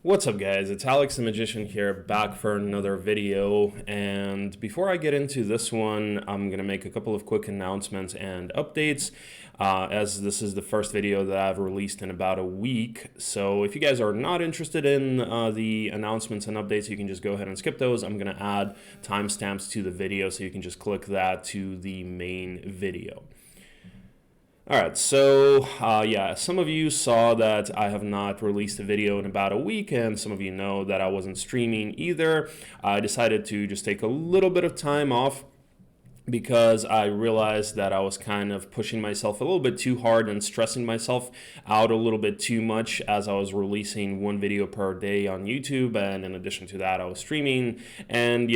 What's up guys, it's Alex the Magician here, back for another video, and before I get into this one, I'm going to make a couple of quick announcements and updates, as this is the first video that I've released in about a week. So if you guys are not interested in the announcements and updates, you can just go ahead and skip those. I'm going to add timestamps to the video, so you can just click that to the main video. All right, so yeah, some of you saw that I have not released a video in about a week, and some of you know that I wasn't streaming either. I decided to just take a little bit of time off because I realized that I was kind of pushing myself a little bit too hard and stressing myself out a little bit too much as I was releasing one video per day on YouTube, and in addition to that I was streaming, and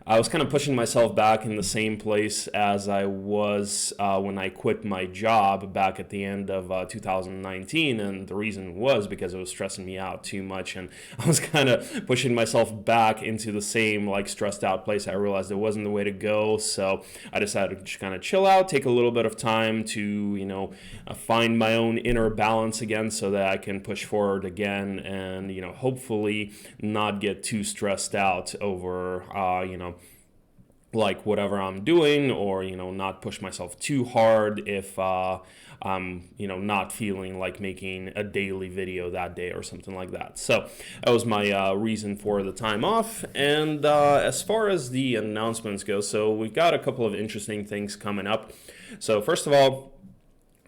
I was kind of pushing myself back in the same place as I was when I quit my job back at the end of 2019, and the reason was because it was stressing me out too much, and I was kind of pushing myself back into the same stressed out place. I realized it wasn't the way to go, so I decided to just kind of chill out, take a little bit of time to, find my own inner balance again so that I can push forward again and, hopefully not get too stressed out over, whatever I'm doing, or, not push myself too hard if, I'm, not feeling like making a daily video that day or something like that. So that was my reason for the time off. And as far as the announcements go, so we've got a couple of interesting things coming up. So first of all,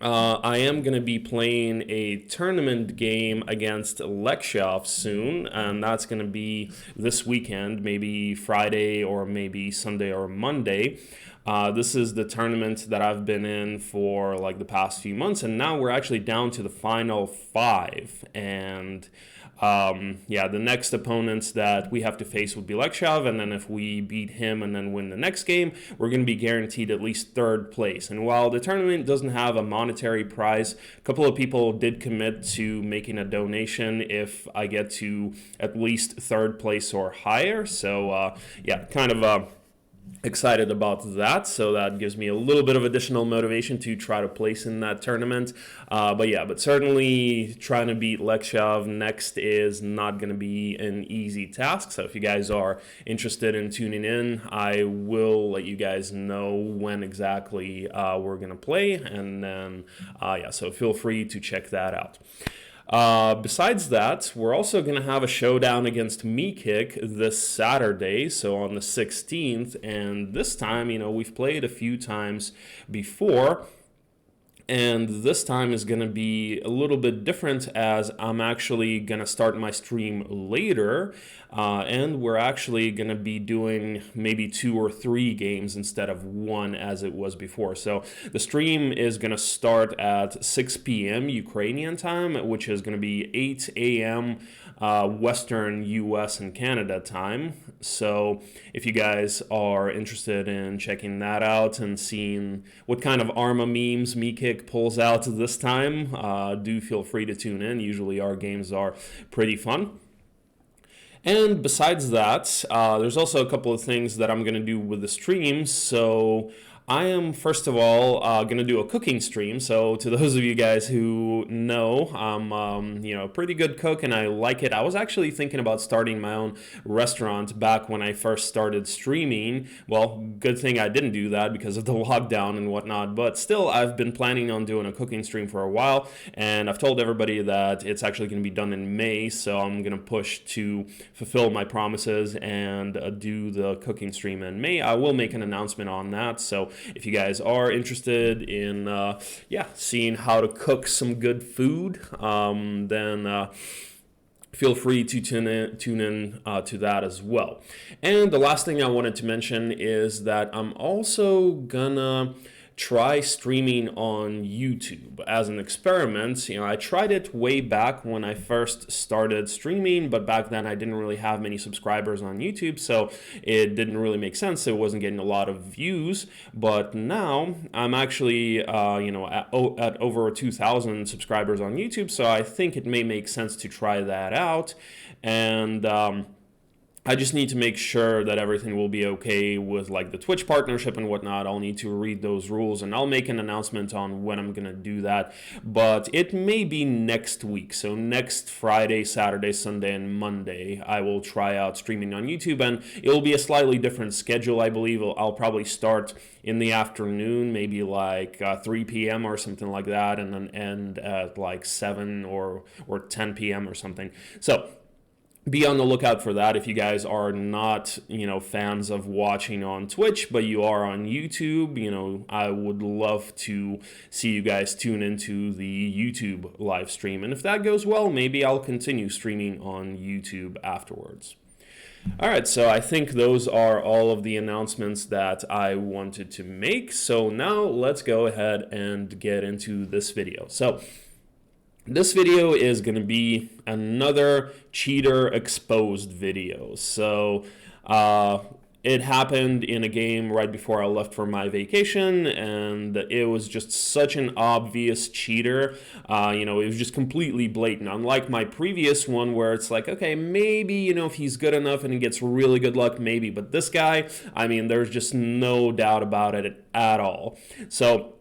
I am going to be playing a tournament game against Lekshov soon, and that's going to be this weekend, maybe Friday or maybe Sunday or Monday. This is the tournament that I've been in for the past few months, and now we're actually down to the final 5. And yeah, the next opponents that we have to face would be Lekshov, and then if we beat him and then win the next game, we're going to be guaranteed at least 3rd place. And while the tournament doesn't have a monetary prize, a couple of people did commit to making a donation if I get to at least 3rd place or higher. So yeah, kind of excited about that, so that gives me a little bit of additional motivation to try to place in that tournament. But certainly trying to beat Lekshov next is not going to be an easy task. So if you guys are interested in tuning in, I will let you guys know when exactly we're going to play, and then yeah, so feel free to check that out. Besides that, we're also going to have a showdown against Mekick this Saturday, so on the 16th, and this time, we've played a few times before, and this time is going to be a little bit different as I'm actually going to start my stream later, and we're actually going to be doing maybe 2 or 3 games instead of 1 as it was before. So the stream is going to start at 6 p.m. Ukrainian time, which is going to be 8 a.m. Western US and Canada time. So if you guys are interested in checking that out and seeing what kind of Arma memes Mekick pulls out this time, do feel free to tune in. Usually our games are pretty fun. And besides that, there's also a couple of things that I'm going to do with the streams. So I am, first of all, going to do a cooking stream. So to those of you guys who know, I'm a pretty good cook and I like it. I was actually thinking about starting my own restaurant back when I first started streaming. Well, good thing I didn't do that because of the lockdown and whatnot. But still, I've been planning on doing a cooking stream for a while, and I've told everybody that it's actually going to be done in May. So I'm going to push to fulfill my promises and do the cooking stream in May. I will make an announcement on that. So if you guys are interested in yeah, seeing how to cook some good food, then feel free to tune in to that as well. And the last thing I wanted to mention is that I'm also gonna try streaming on YouTube as an experiment. I tried it way back when I first started streaming, but back then I didn't really have many subscribers on YouTube, so it didn't really make sense. It wasn't getting a lot of views. But now I'm actually at over 2,000 subscribers on YouTube, so I think it may make sense to try that out. And I just need to make sure that everything will be okay with like the Twitch partnership and whatnot. I'll need to read those rules, and I'll make an announcement on when I'm gonna do that. But it may be next week. So next Friday, Saturday, Sunday, and Monday, I will try out streaming on YouTube, and it'll be a slightly different schedule. I believe I'll probably start in the afternoon, maybe like 3 p.m. or something like that, and then end at like 7 or 10 p.m. or something. So be on the lookout for that if you guys are not, fans of watching on Twitch, but you are on YouTube. I would love to see you guys tune into the YouTube live stream. And if that goes well, maybe I'll continue streaming on YouTube afterwards. All right, so I think those are all of the announcements that I wanted to make. So now let's go ahead and get into this video. So this video is going to be another cheater exposed video. So it happened in a game right before I left for my vacation, and it was just such an obvious cheater. It was just completely blatant. Unlike my previous one where it's like, okay, maybe, if he's good enough and he gets really good luck, maybe. But this guy, there's just no doubt about it at all. So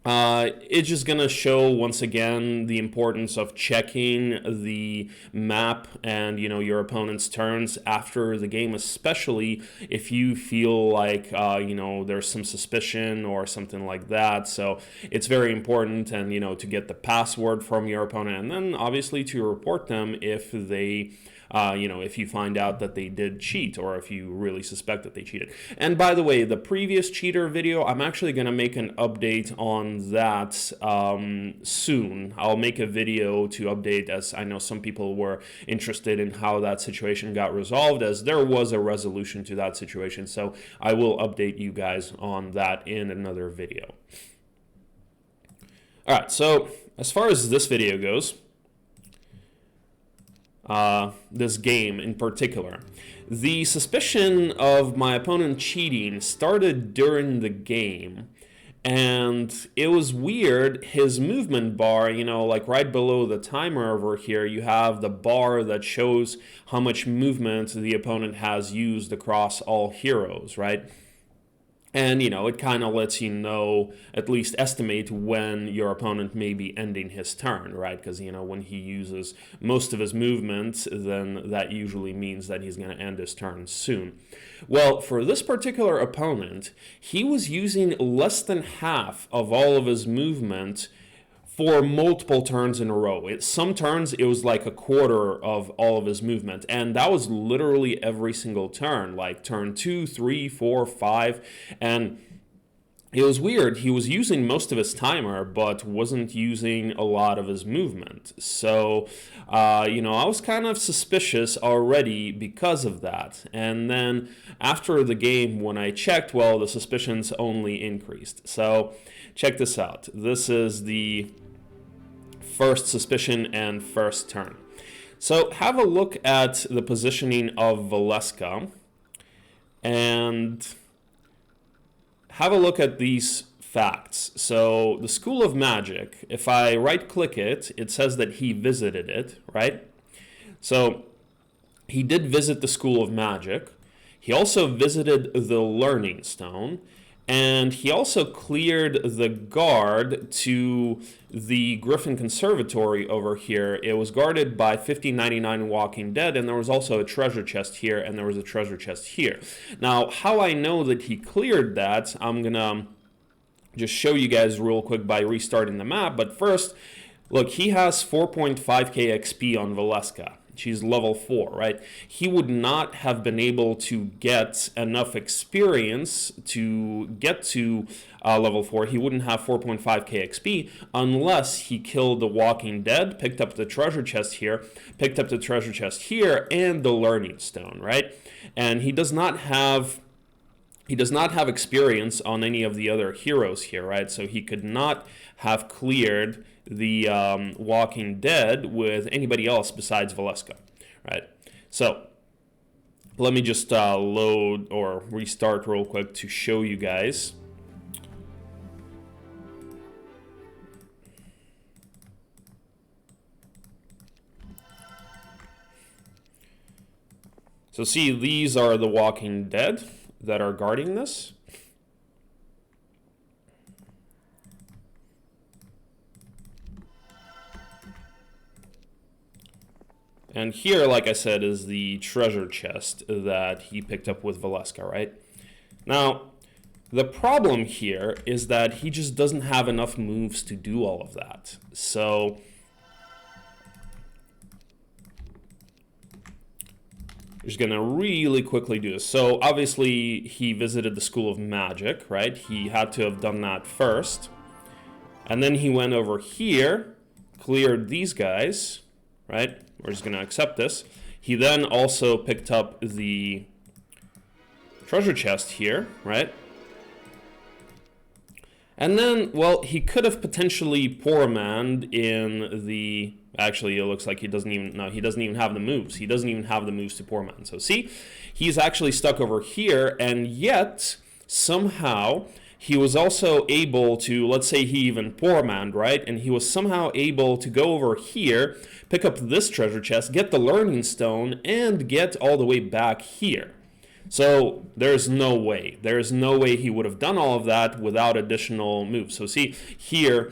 it's just going to show, once again, the importance of checking the map and, your opponent's turns after the game, especially if you feel like, there's some suspicion or something like that. So it's very important, and, to get the password from your opponent, and then obviously to report them if they if you find out that they did cheat, or if you really suspect that they cheated. And by the way, the previous cheater video, I'm actually going to make an update on that soon. I'll make a video to update, as I know some people were interested in how that situation got resolved, as there was a resolution to that situation. So I will update you guys on that in another video. All right, so as far as this video goes, this game in particular, the suspicion of my opponent cheating started during the game, and it was weird. His movement bar, like right below the timer over here, you have the bar that shows how much movement the opponent has used across all heroes, right? And, it kind of lets you know, at least estimate when your opponent may be ending his turn, right? Because, when he uses most of his movement, then that usually means that he's going to end his turn soon. Well, for this particular opponent, he was using less than half of all of his movement for multiple turns in a row. Some turns, it was like a quarter of all of his movement. And that was literally every single turn, like turn 2, 3, 4, 5. And it was weird. He was using most of his timer, but wasn't using a lot of his movement. So, I was kind of suspicious already because of that. And then after the game, when I checked, well, the suspicions only increased. So check this out. This is the first suspicion and first turn. So have a look at the positioning of Valeska, and have a look at these facts. So the School of Magic, if I right click it, it says that he visited it, right? So he did visit the School of Magic. He also visited the Learning Stone, and he also cleared the guard to the Griffin Conservatory over here. It was guarded by 5099 Walking Dead, and there was also a treasure chest here, and there was a treasure chest here. Now, how I know that he cleared that, I'm gonna just show you guys real quick by restarting the map. But first, look, he has 4.5k XP on Valeska. She's level 4, right? He would not have been able to get enough experience to get to level 4. He wouldn't have 4.5k XP unless he killed the Walking Dead, picked up the treasure chest here, picked up the treasure chest here, and the Learning Stone, right? And he does not have experience on any of the other heroes here, right? So he could not have cleared the Walking Dead with anybody else besides Valeska, right? So let me just load or restart real quick to show you guys. So see, these are the Walking Dead that are guarding this. And here, like I said, is the treasure chest that he picked up with Valeska, right? Now, the problem here is that he just doesn't have enough moves to do all of that. So just gonna really quickly do this. So obviously he visited the School of Magic, right? He had to have done that first. And then he went over here, cleared these guys, right? We're just gonna accept this. He then also picked up the treasure chest here, right? And then, well, he could have potentially poor manned in the... Actually, it looks like he doesn't even... No, he doesn't even have the moves. He doesn't even have the moves to poor man. So see, he's actually stuck over here, and yet, somehow, he was also able to... Let's say he even poor manned, right? And he was somehow able to go over here, pick up this treasure chest, get the learning stone, and get all the way back here. So there's no way. There's no way he would have done all of that without additional moves. So see, here,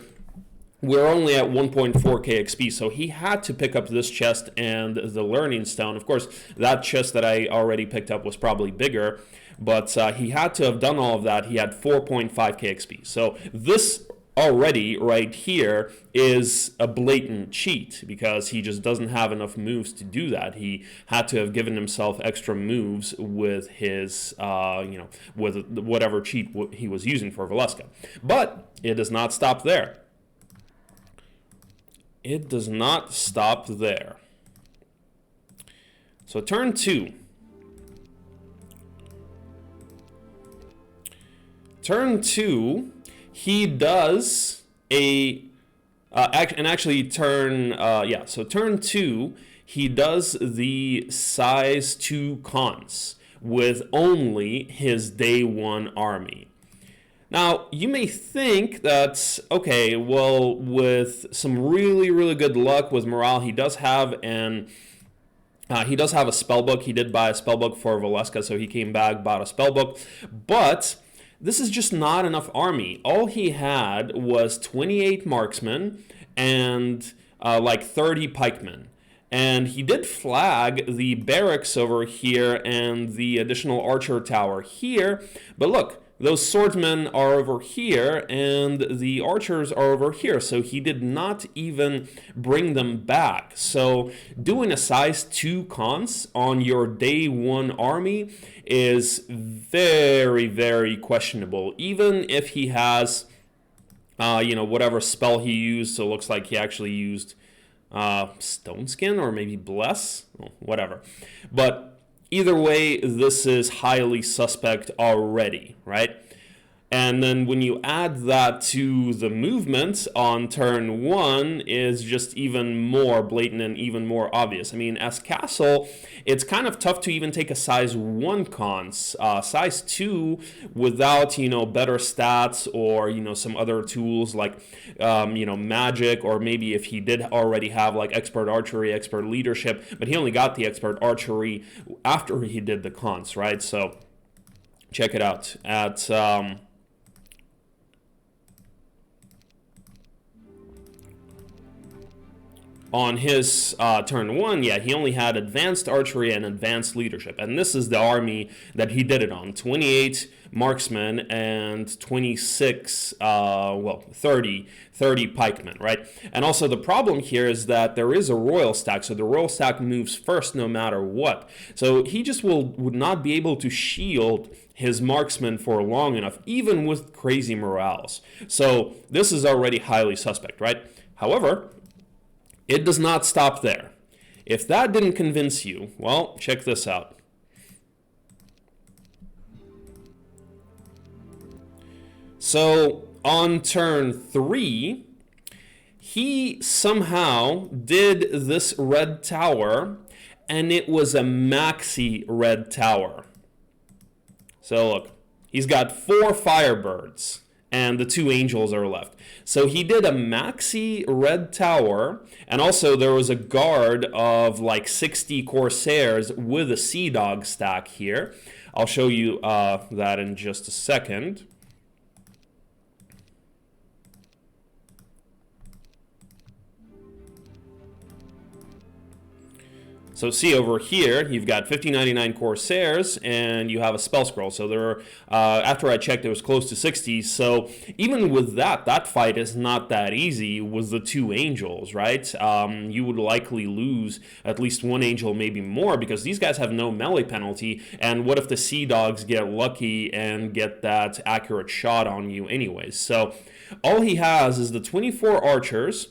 we're only at 1.4k XP, so he had to pick up this chest and the learning stone. Of course, that chest that I already picked up was probably bigger, but he had to have done all of that. He had 4.5k XP. So this already right here is a blatant cheat because he just doesn't have enough moves to do that. He had to have given himself extra moves with his, with whatever cheat he was using for Valeska. But it does not stop there. It does not stop there. So turn 2. Turn 2, he does a, so turn 2, he does the size 2 cons with only his day 1 army. Now, you may think that, okay, well, with some really, really good luck with morale, he does have a spellbook. He did buy a spellbook for Valeska, so he came back, bought a spellbook. But this is just not enough army. All he had was 28 marksmen and like 30 pikemen. And he did flag the barracks over here and the additional archer tower here. But look, those swordsmen are over here and the archers are over here. So he did not even bring them back. So doing a size 2 cons on your day 1 army is very, very questionable. Even if he has, whatever spell he used. So it looks like he actually used Stone Skin or maybe Bless, whatever. But either way, this is highly suspect already, right? And then when you add that to the movement on turn 1 is just even more blatant and even more obvious. I mean, as Castle, it's kind of tough to even take a size 1 cons. Size 2 without, better stats or, some other tools like, magic, or maybe if he did already have like expert archery, expert leadership, but he only got the expert archery after he did the cons, right? So check it out at... on his turn 1, yeah, he only had advanced archery and advanced leadership. And this is the army that he did it on. 28 marksmen and 26, 30 pikemen, right? And also the problem here is that there is a royal stack. So the royal stack moves first no matter what. So he just would not be able to shield his marksman for long enough, even with crazy morales. So this is already highly suspect, right? However, it does not stop there. If that didn't convince you, well, check this out. So on turn 3, he somehow did this red tower, and it was a maxi red tower. So look, he's got 4 firebirds, and the 2 angels are left. So he did a maxi red tower, and also there was a guard of like 60 Corsairs with a Sea Dog stack here. I'll show you that in just a second. So see over here, you've got 5099 Corsairs, and you have a spell scroll. So there are, after I checked, it was close to 60. So even with that, that fight is not that easy with the 2 angels, right? You would likely lose at least 1 angel, maybe more, because these guys have no melee penalty. And what if the Sea Dogs get lucky and get that accurate shot on you anyways? So all he has is the 24 archers,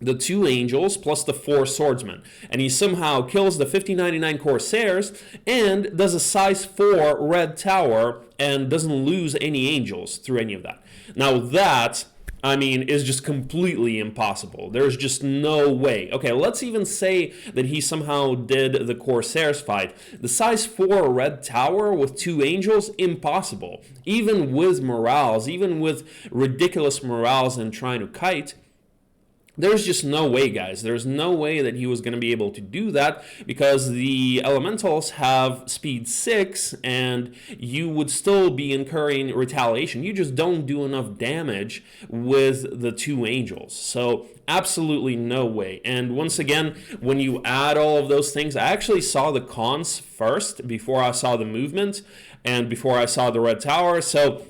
the 2 angels, plus the 4 swordsmen. And he somehow kills the 5099 Corsairs and does a size 4 red tower and doesn't lose any angels through any of that. Now that, I mean, is just completely impossible. There's just no way. Okay, let's even say that he somehow did the Corsairs fight. The size 4 red tower with 2 angels, impossible. Even with morales, even with ridiculous morales and trying to kite, there's just no way, guys. There's no way that he was going to be able to do that, because the elementals have speed 6 and you would still be incurring retaliation. You just don't do enough damage with the 2 angels. So absolutely no way. And once again, when you add all of those things, I actually saw the cons first before I saw the movement and before I saw the red tower. So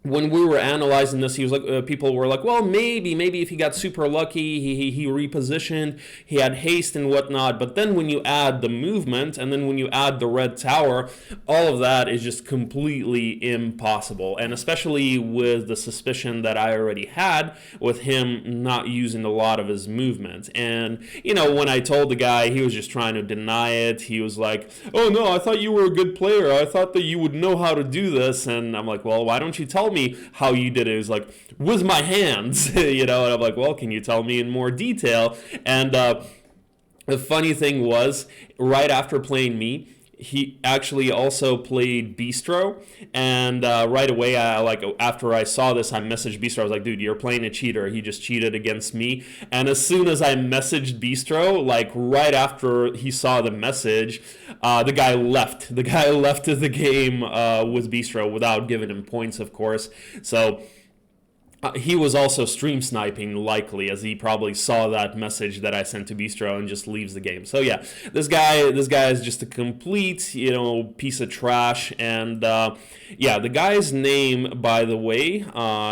when we were analyzing this, he was like, people were like, well, maybe if he got super lucky, he repositioned, he had haste and whatnot. But then when you add the movement, and then when you add the red tower, all of that is just completely impossible. And especially with the suspicion that I already had with him not using a lot of his movement. And, you know, when I told the guy, he was just trying to deny it. He was like, oh no, I thought you were a good player. I thought that you would know how to do this. And I'm like, well, why don't you tell me how you did it? It was like, with my hands, you know. And I'm like, well, can you tell me in more detail? And the funny thing was, right after playing me, he actually also played Bistro, and right away, after I saw this, I messaged Bistro. I was like, dude, you're playing a cheater. He just cheated against me. And as soon as I messaged Bistro, like right after he saw the message, the guy left. The guy left the game with Bistro without giving him points, of course. So he was also stream sniping, likely, as he probably saw that message that I sent to Bistro and just leaves the game. So yeah, this guy is just a complete, you know, piece of trash. And yeah, the guy's name, by the way,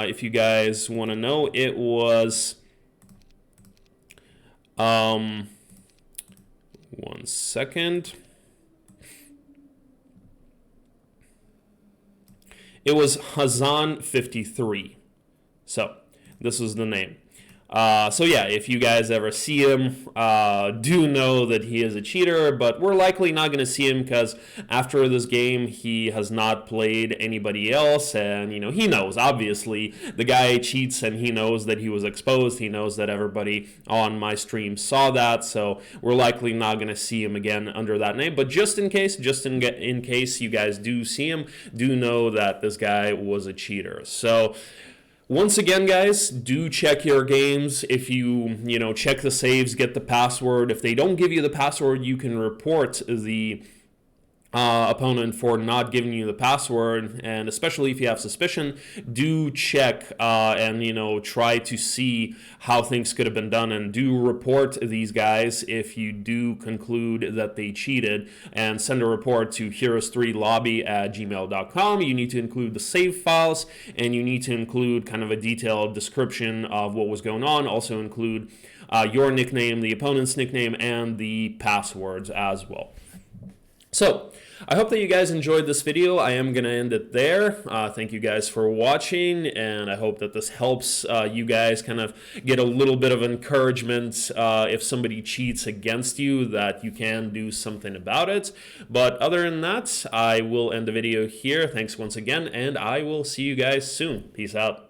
if you guys want to know, it was one second. It was Hazan53. So this is the name. So yeah, if you guys ever see him, do know that he is a cheater, but we're likely not going to see him because after this game, he has not played anybody else, and, you know, he knows, obviously, the guy cheats, and he knows that he was exposed. He knows that everybody on my stream saw that, so we're likely not going to see him again under that name. But just in case, in case you guys do see him, do know that this guy was a cheater. So once again, guys, do check your games. If you know, check the saves, get the password. If they don't give you the password, you can report the opponent for not giving you the password. And especially if you have suspicion, do check and, you know, try to see how things could have been done, and do report these guys if you do conclude that they cheated, and send a report to heroes3lobby@gmail.com. You need to include the save files, and you need to include kind of a detailed description of what was going on. Also include your nickname, the opponent's nickname, and the passwords as well. So I hope that you guys enjoyed this video. I am going to end it there. Thank you guys for watching, and I hope that this helps you guys kind of get a little bit of encouragement if somebody cheats against you, that you can do something about it. But other than that, I will end the video here. Thanks once again, and I will see you guys soon. Peace out.